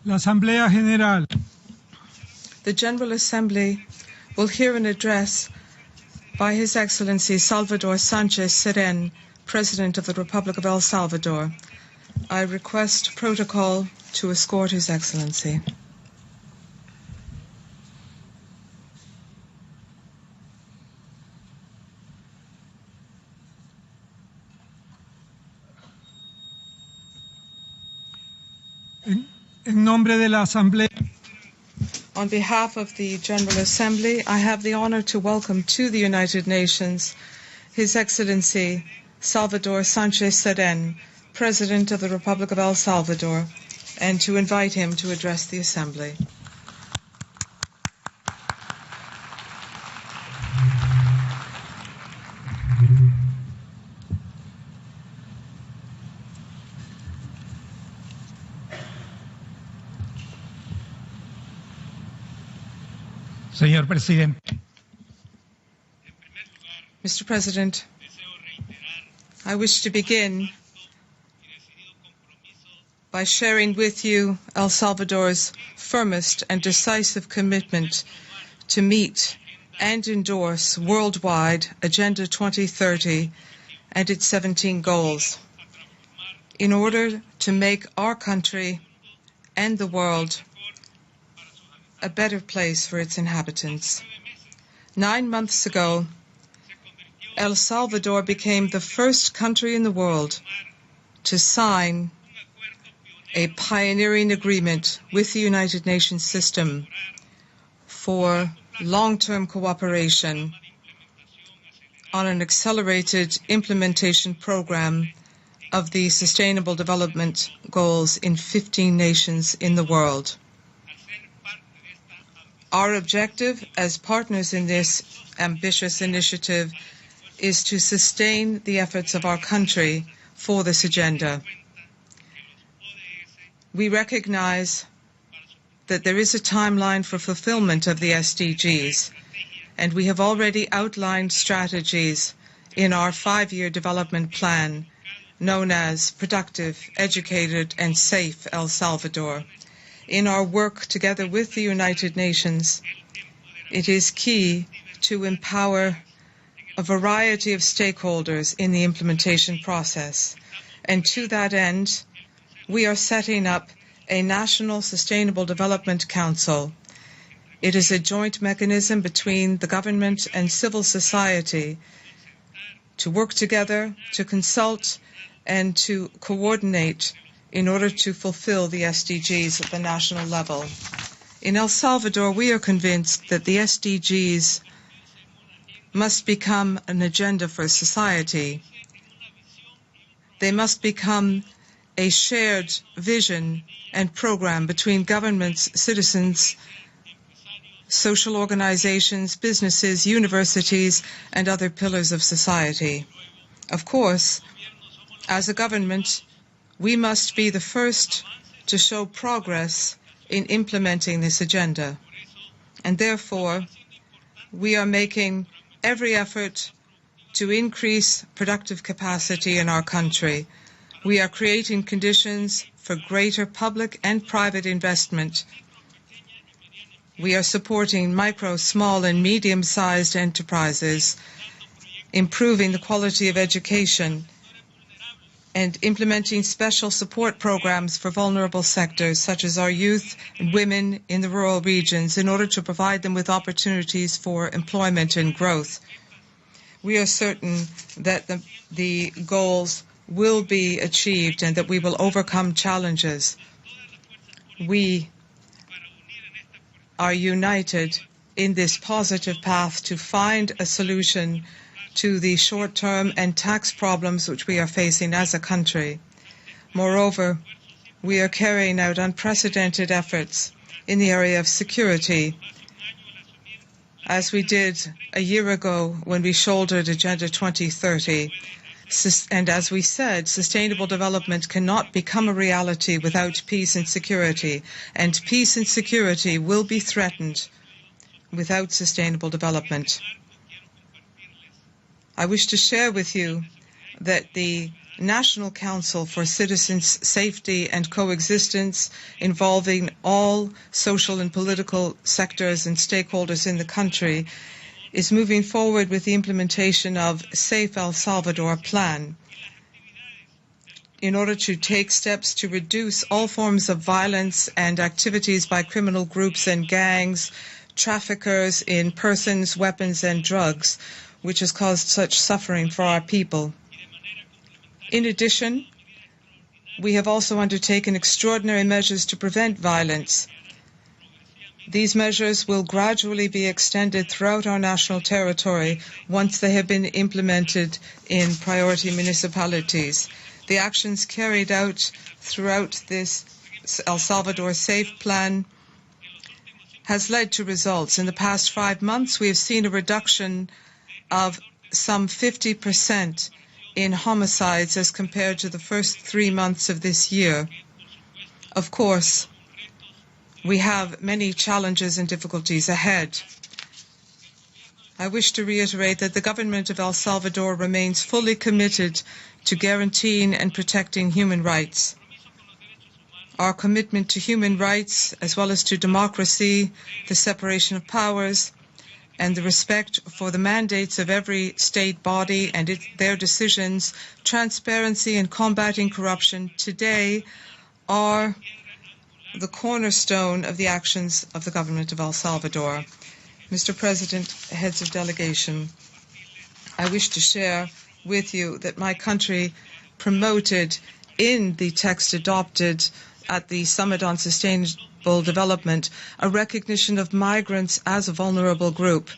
La Asamblea General. The General Assembly will hear an address by His Excellency Salvador Sánchez Cerén, President of the Republic of El Salvador. I request protocol to escort His Excellency. En nombre de la Asamblea. On behalf of the General Assembly, I have the honor to welcome to the United Nations His Excellency Salvador Sánchez Cerén, President of the Republic of El Salvador, and to invite him to address the Assembly. Señor Presidente. Mr. President, I wish to begin by sharing with you El Salvador's firmest and decisive commitment to meet and endorse worldwide Agenda 2030 and its 17 goals in order to make our country and the world a better place for its inhabitants. 9 months ago, El Salvador became the first country in the world to sign a pioneering agreement with the United Nations system for long-term cooperation on an accelerated implementation program of the Sustainable Development Goals in 15 nations in the world. Our objective as partners in this ambitious initiative is to sustain the efforts of our country for this agenda. We recognize that there is a timeline for fulfillment of the SDGs, and we have already outlined strategies in our 5-year development plan known as Productive, Educated, and Safe El Salvador. In our work together with the United Nations, it is key to empower a variety of stakeholders in the implementation process. And to that end, we are setting up a National Sustainable Development Council. It is a joint mechanism between the government and civil society to work together, to consult, and to coordinate in order to fulfill the SDGs at the national level. In El Salvador, we are convinced that the SDGs must become an agenda for society. They must become a shared vision and program between governments, citizens, social organizations, businesses, universities, and other pillars of society. Of course, as a government, we must be the first to show progress in implementing this agenda. And therefore, we are making every effort to increase productive capacity in our country. We are creating conditions for greater public and private investment. We are supporting micro, small, and medium-sized enterprises, improving the quality of education, and implementing special support programs for vulnerable sectors, such as our youth and women in the rural regions, in order to provide them with opportunities for employment and growth. We are certain that the goals will be achieved and that we will overcome challenges. We are united in this positive path to find a solution to the short-term and tax problems which we are facing as a country. Moreover, we are carrying out unprecedented efforts in the area of security, as we did a year ago when we shouldered Agenda 2030. And as we said, sustainable development cannot become a reality without peace and security, and peace and security will be threatened without sustainable development. I wish to share with you that the National Council for Citizens' Safety and Coexistence, involving all social and political sectors and stakeholders in the country, is moving forward with the implementation of Safe El Salvador plan in order to take steps to reduce all forms of violence and activities by criminal groups and gangs, traffickers in persons, weapons, and drugs, which has caused such suffering for our people. In addition, we have also undertaken extraordinary measures to prevent violence. These measures will gradually be extended throughout our national territory once they have been implemented in priority municipalities. The actions carried out throughout this El Salvador Safe Plan has led to results. In the past 5 months, we have seen a reduction of some 50% in homicides as compared to the first 3 months of this year. Of course, we have many challenges and difficulties ahead. I wish to reiterate that the government of El Salvador remains fully committed to guaranteeing and protecting human rights. Our commitment to human rights, as well as to democracy, the separation of powers, and the respect for the mandates of every state body and their decisions, transparency and combating corruption today are the cornerstone of the actions of the government of El Salvador. Mr. President, heads of delegation, I wish to share with you that my country promoted in the text adopted at the Summit on Sustainable Development a recognition of migrants as a vulnerable group.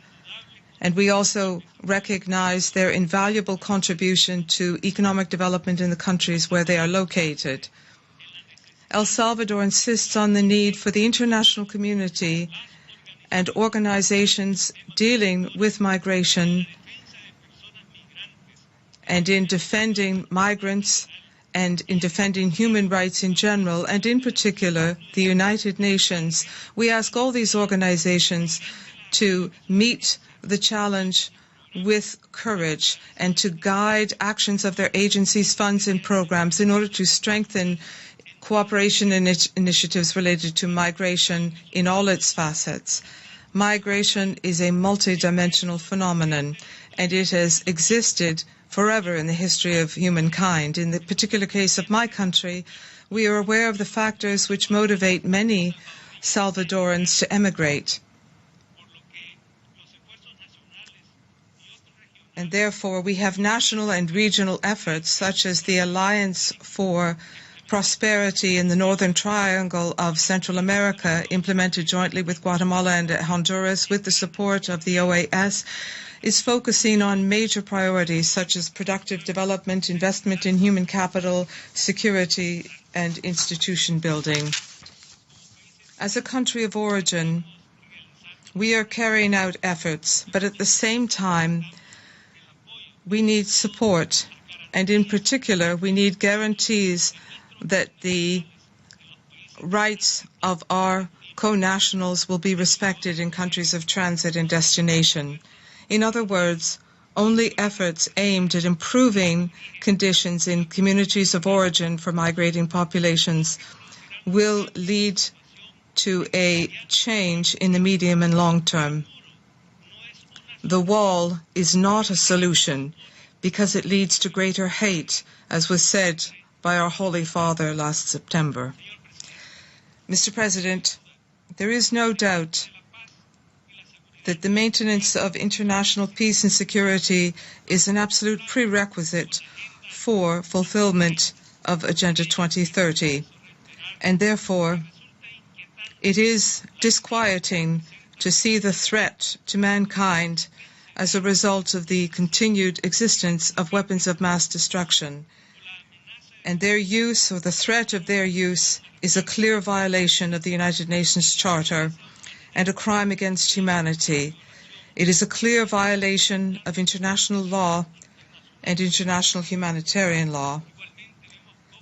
And we also recognize their invaluable contribution to economic development in the countries where they are located. El Salvador insists on the need for the international community and organizations dealing with migration and in defending migrants and in defending human rights in general, and in particular the United Nations. We ask all these organizations to meet the challenge with courage and to guide actions of their agencies, funds, and programs in order to strengthen cooperation and initiatives related to migration in all its facets. Migration is a multidimensional phenomenon, and it has existed forever in the history of humankind. In the particular case of my country, we are aware of the factors which motivate many Salvadorans to emigrate. And therefore, we have national and regional efforts, such as the Alliance for Prosperity in the Northern Triangle of Central America, implemented jointly with Guatemala and Honduras with the support of the OAS, is focusing on major priorities such as productive development, investment in human capital, security, and institution building. As a country of origin, we are carrying out efforts, but at the same time, we need support, and in particular, we need guarantees that the rights of our co-nationals will be respected in countries of transit and destination. In other words, only efforts aimed at improving conditions in communities of origin for migrating populations will lead to a change in the medium and long term. The wall is not a solution because it leads to greater hate, as was said by our Holy Father last September. Mr. President, there is no doubt that the maintenance of international peace and security is an absolute prerequisite for fulfillment of Agenda 2030. And therefore, it is disquieting to see the threat to mankind as a result of the continued existence of weapons of mass destruction. And their use, or the threat of their use, is a clear violation of the United Nations Charter and a crime against humanity. It is a clear violation of international law and international humanitarian law.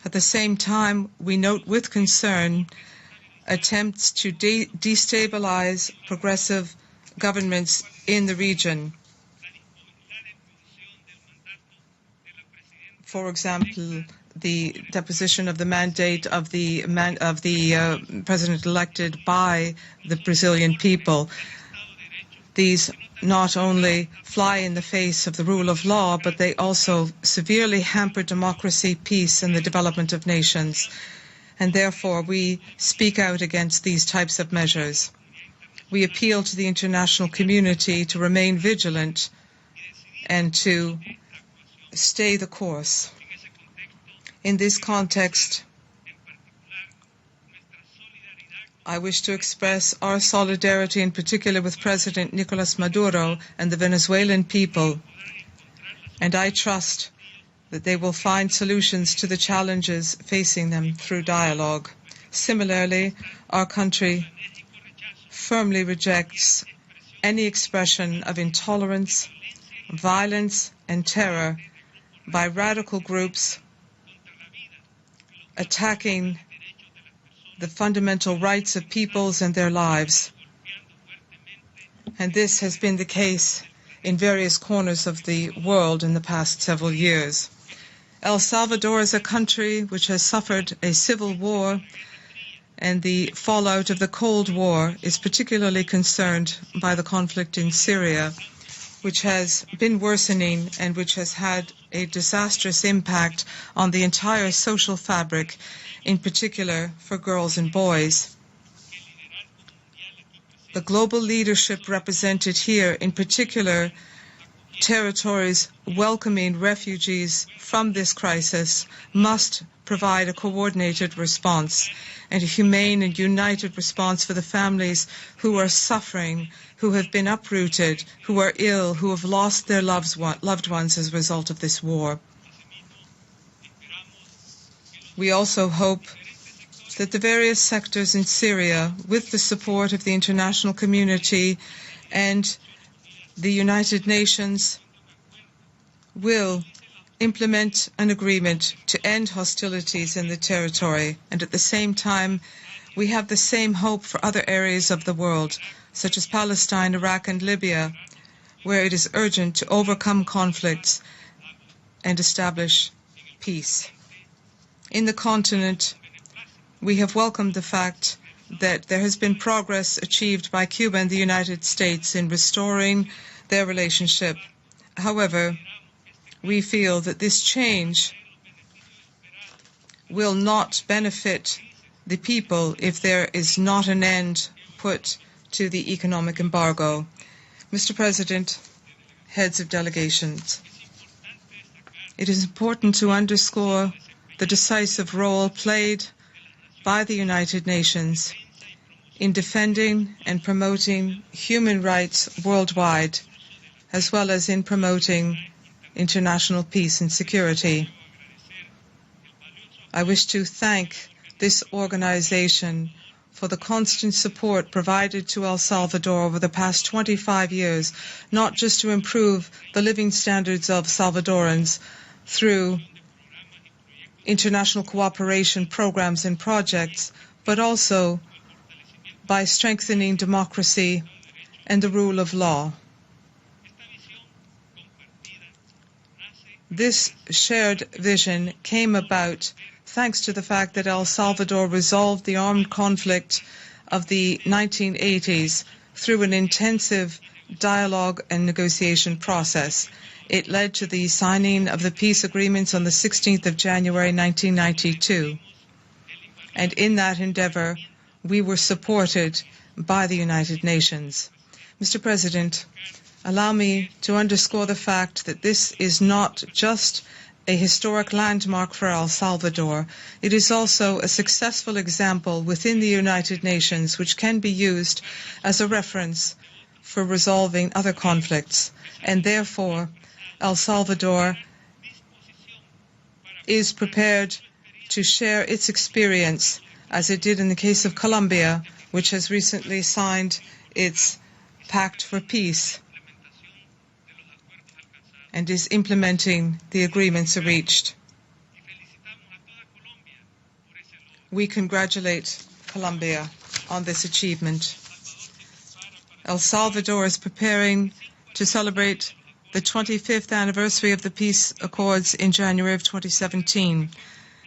At the same time, we note with concern attempts to destabilize progressive governments in the region. for example, the deposition of the mandate of the president elected by the Brazilian people. These not only fly in the face of the rule of law, but they also severely hamper democracy, peace, and the development of nations. And therefore, we speak out against these types of measures. We appeal to the international community to remain vigilant and to stay the course. In this context, I wish to express our solidarity, in particular with President Nicolas Maduro and the Venezuelan people, and I trust that they will find solutions to the challenges facing them through dialogue. Similarly, our country firmly rejects any expression of intolerance, violence, and terror by radical groups attacking the fundamental rights of peoples and their lives. And this has been the case in various corners of the world in the past several years. El Salvador is a country which has suffered a civil war, and the fallout of the Cold War is particularly concerned by the conflict in Syria, which has been worsening and which has had a disastrous impact on the entire social fabric, in particular for girls and boys. The global leadership represented here, in particular territories welcoming refugees from this crisis, must provide a coordinated response and a humane and united response for the families who are suffering, who have been uprooted, who are ill, who have lost their loved ones as a result of this war. We also hope that the various sectors in Syria, with the support of the international community and the United Nations, will implement an agreement to end hostilities in the territory. And at the same time, we have the same hope for other areas of the world, such as Palestine, Iraq, and Libya, where it is urgent to overcome conflicts and establish peace. In the continent, we have welcomed the fact that there has been progress achieved by Cuba and the United States in restoring their relationship. However, we feel that this change will not benefit the people if there is not an end put to the economic embargo. Mr. President, heads of delegations, it is important to underscore the decisive role played by the United Nations in defending and promoting human rights worldwide, as well as in promoting international peace and security. I wish to thank this organization for the constant support provided to El Salvador over the past 25 years, not just to improve the living standards of Salvadorans through international cooperation programs and projects, but also by strengthening democracy and the rule of law. This shared vision came about thanks to the fact that El Salvador resolved the armed conflict of the 1980s through an intensive dialogue and negotiation process. It led to the signing of the peace agreements on the 16th of January 1992. And in that endeavor, we were supported by the United Nations. Mr. President, allow me to underscore the fact that this is not just a historic landmark for El Salvador. It is also a successful example within the United Nations which can be used as a reference for resolving other conflicts. And therefore, El Salvador is prepared to share its experience, as it did in the case of Colombia, which has recently signed its Pact for Peace and is implementing the agreements reached. We congratulate Colombia on this achievement. El Salvador is preparing to celebrate the 25th anniversary of the peace accords in January of 2017.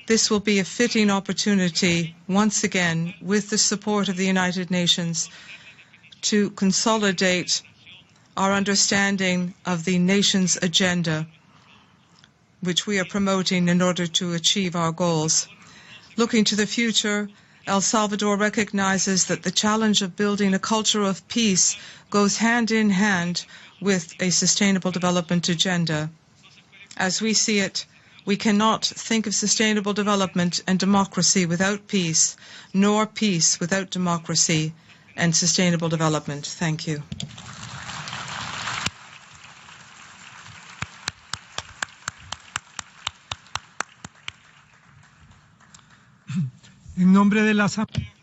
This will be a fitting opportunity, once again, with the support of the United Nations, to consolidate our understanding of the nation's agenda, which we are promoting in order to achieve our goals. Looking to the future, El Salvador recognizes that the challenge of building a culture of peace goes hand in hand with a sustainable development agenda. As we see it, we cannot think of sustainable development and democracy without peace, nor peace without democracy and sustainable development. Thank you. En nombre de la Asamblea